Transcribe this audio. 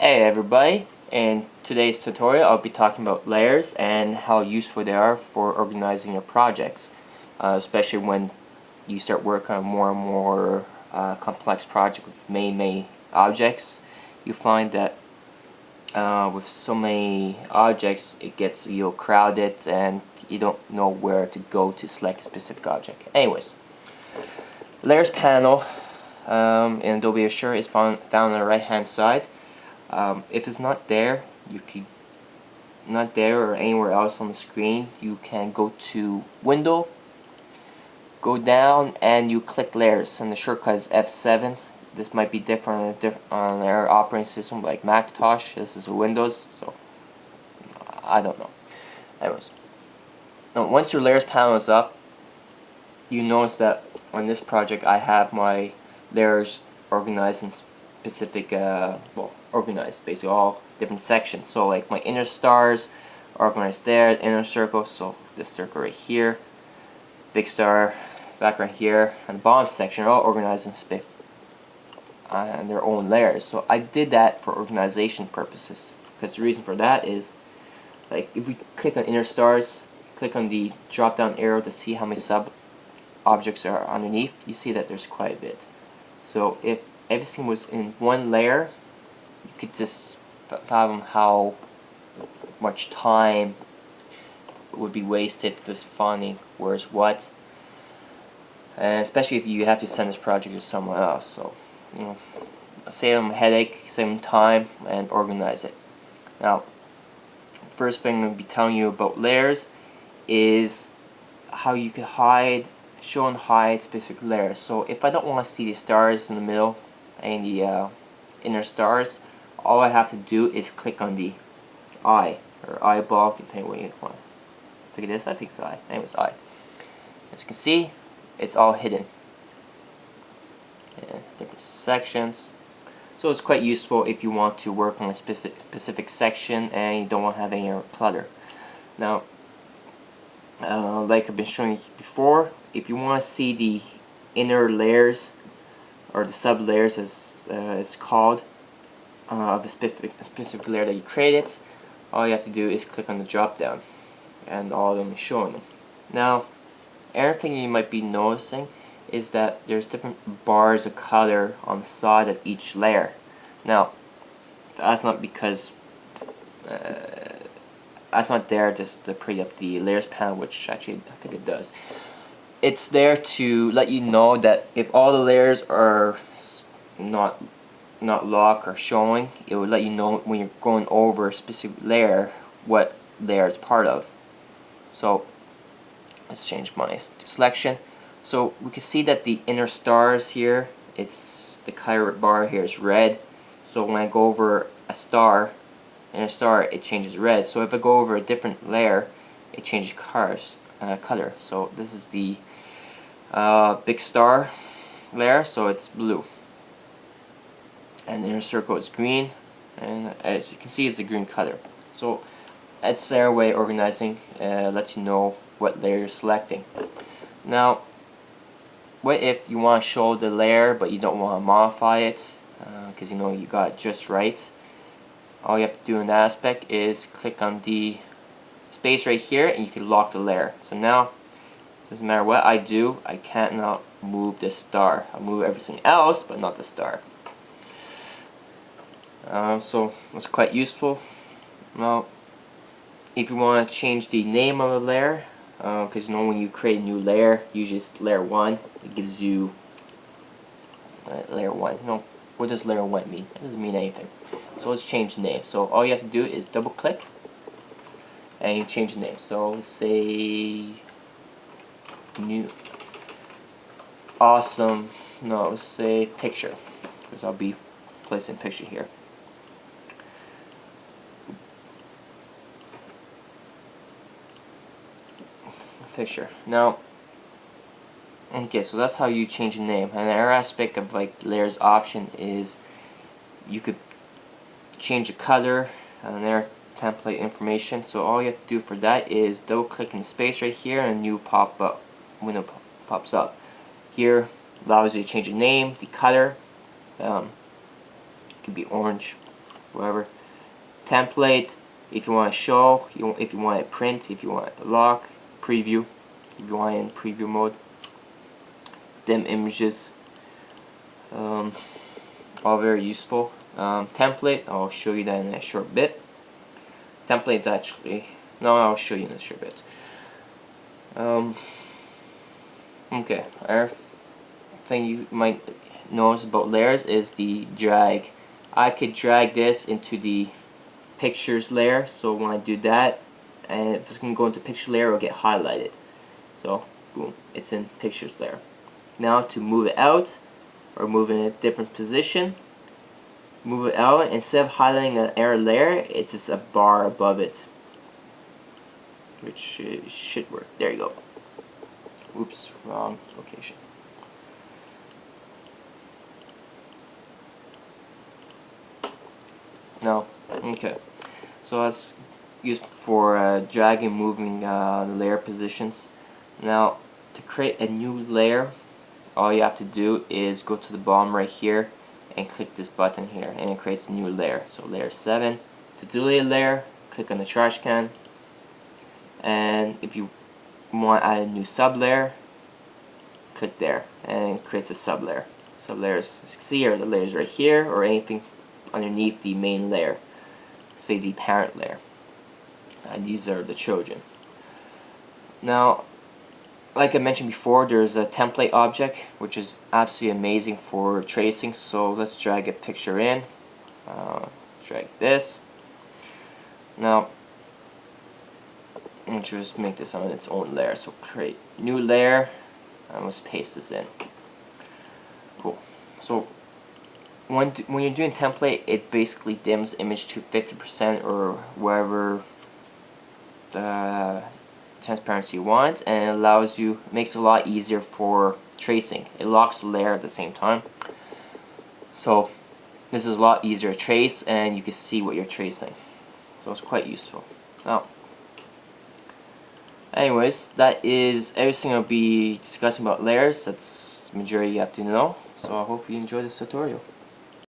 Hey everybody, in today's tutorial I'll be talking about layers and how useful they are for organizing your projects, especially when you start working on more and more complex projects with many objects. You find that with so many objects it gets crowded and you don't know where to go to select a specific object. Anyways, layers panel in Adobe Illustrator is found on the right hand side. If it's not there, or anywhere else on the screen, you can go to Window, go down, and you click Layers, and the shortcut is F7. This might be different on our operating system like Macintosh. This is Windows, so I don't know. Anyways, now once your Layers panel is up, you notice that on this project I have my layers organized in specific, organized basically all different sections. So like my inner stars are organized there, inner circle, so this circle right here, big star back right here, and the bottom section are all organized in their own layers. So I did that for organization purposes, because the reason for that is, like, if we click on inner stars, click on the drop down arrow to see how many sub objects are underneath, you see that there's quite a bit. So if everything was in one layer, you could just fathom how much time would be wasted just finding where's what, and especially if you have to send this project to someone else. So, save them a headache, save them time, and organize it. Now, first thing I'm going to be telling you about layers is how you can show and hide specific layers. So if I don't want to see the stars in the middle and the inner stars, all I have to do is click on the eye or eyeball, depending what you want. Look at this, I think it's eye. Anyways, eye. As you can see, it's all hidden in different sections. So it's quite useful if you want to work on a specific section and you don't want to have any clutter. Now, like I've been showing you before, if you want to see the inner layers or the sub layers as it's called of a specific layer that you created, all you have to do is click on the drop down and all of them is showing them. Now, everything you might be noticing is that there's different bars of color on the side of each layer. Now, that's not because that's not there just to pretty up the layers panel, which actually I think it does. It's there to let you know that if all the layers are not locked or showing, it will let you know when you're going over a specific layer what layer it's part of. So let's change my selection. So we can see that the inner stars here, it's the color bar here is red. So when I go over a star, inner star, it changes red. So if I go over a different layer, it changes color. So this is the big star layer, so it's blue. And the inner circle is green, and as you can see, it's a green color. So that's their way of organizing, lets you know what layer you're selecting. Now, what if you want to show the layer but you don't want to modify it because you got it just right? All you have to do in that aspect is click on the space right here and you can lock the layer. So now, doesn't matter what I do, I can't now move this star. I'll move everything else but not the star. So it's quite useful. Now, if you want to change the name of the layer, because when you create a new layer, usually it's layer 1, it gives you layer 1. What does layer 1 mean? It doesn't mean anything. So let's change the name. So all you have to do is double click and you change the name. So let's say new awesome, no, let's say picture, because I'll be placing picture here. Picture. Now, okay, so that's how you change the name. And another aspect of like layers option is you could change the color and their template information. So all you have to do for that is double click in the space right here and a new pop-up window pops up. Here allows you to change the name, the color. It could be orange, whatever. Template, if you want to show, if you want to print, if you want to lock, preview, if you want it in preview mode. Dim images, all very useful. Template, I'll show you that in a short bit. Templates actually, no, I'll show you in a short bit. Okay, another thing you might notice about layers is the drag. I could drag this into the pictures layer, so when I do that, and if it's going to go into picture layer, it'll get highlighted. So boom, it's in pictures layer. Now to move it out, or move it in a different position, move it out, instead of highlighting an error layer, it's just a bar above it, which should work. There you go. Oops, wrong location. No, okay. So that's used for dragging, moving the layer positions. Now, to create a new layer, all you have to do is go to the bottom right here and click this button here, and it creates a new layer. So layer 7. To delete a layer, click on the trash can, and if you want to add a new sub layer, click there, and it creates a sub layer. Sub layers, as you can see, are the layers right here, or anything underneath the main layer, say the parent layer, and these are the children. Now, like I mentioned before, there's a template object which is absolutely amazing for tracing. So let's drag a picture in, drag this. Now, and just make this on its own layer. So create new layer, and let's paste this in. Cool. So when you're doing template, it basically dims the image to 50% or wherever the transparency you want, and it allows you, makes it a lot easier for tracing. It locks the layer at the same time, so this is a lot easier to trace, and you can see what you're tracing. So it's quite useful. Now, anyways, that is everything I'll be discussing about layers. That's the majority you have to know. So I hope you enjoyed this tutorial.